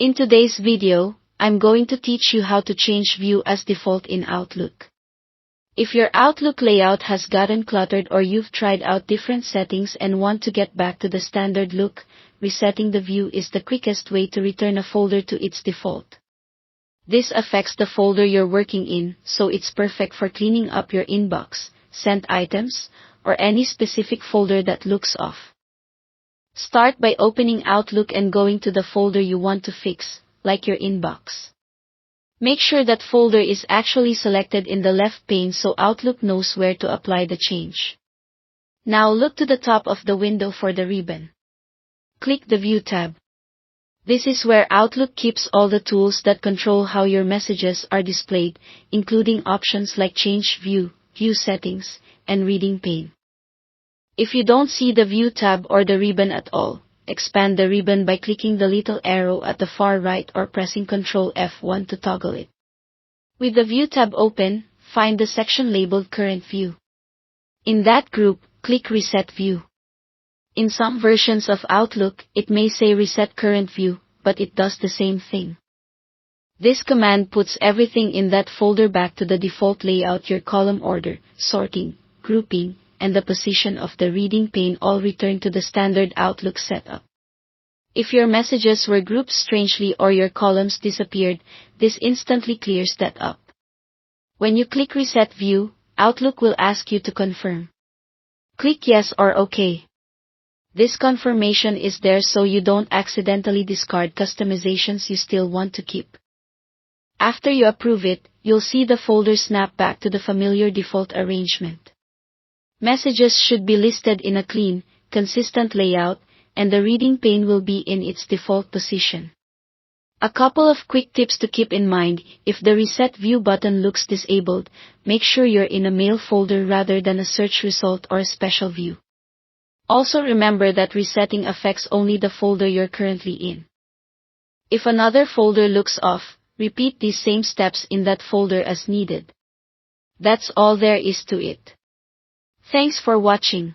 In today's video, I'm going to teach you how to change view as default in Outlook. If your Outlook layout has gotten cluttered or you've tried out different settings and want to get back to the standard look, resetting the view is the quickest way to return a folder to its default. This affects the folder you're working in, so it's perfect for cleaning up your inbox, sent items, or any specific folder that looks off. Start by opening Outlook and going to the folder you want to fix, like your inbox. Make sure that folder is actually selected in the left pane so Outlook knows where to apply the change. Now look to the top of the window for the ribbon. Click the View tab. This is where Outlook keeps all the tools that control how your messages are displayed, including options like Change View, View Settings, and Reading Pane. If you don't see the View tab or the ribbon at all, expand the ribbon by clicking the little arrow at the far right or pressing Ctrl F1 to toggle it. With the View tab open, find the section labeled Current View. In that group, click Reset View. In some versions of Outlook, it may say Reset Current View, but it does the same thing. This command puts everything in that folder back to the default layout. Your column order, sorting, grouping, and the position of the reading pane all return to the standard Outlook setup. If your messages were grouped strangely or your columns disappeared, this instantly clears that up. When you click Reset View, Outlook will ask you to confirm. Click Yes or OK. This confirmation is there so you don't accidentally discard customizations you still want to keep. After you approve it, you'll see the folder snap back to the familiar default arrangement. Messages should be listed in a clean, consistent layout, and the reading pane will be in its default position. A couple of quick tips to keep in mind: if the Reset View button looks disabled, make sure you're in a mail folder rather than a search result or a special view. Also remember that resetting affects only the folder you're currently in. If another folder looks off, repeat these same steps in that folder as needed. That's all there is to it. Thanks for watching.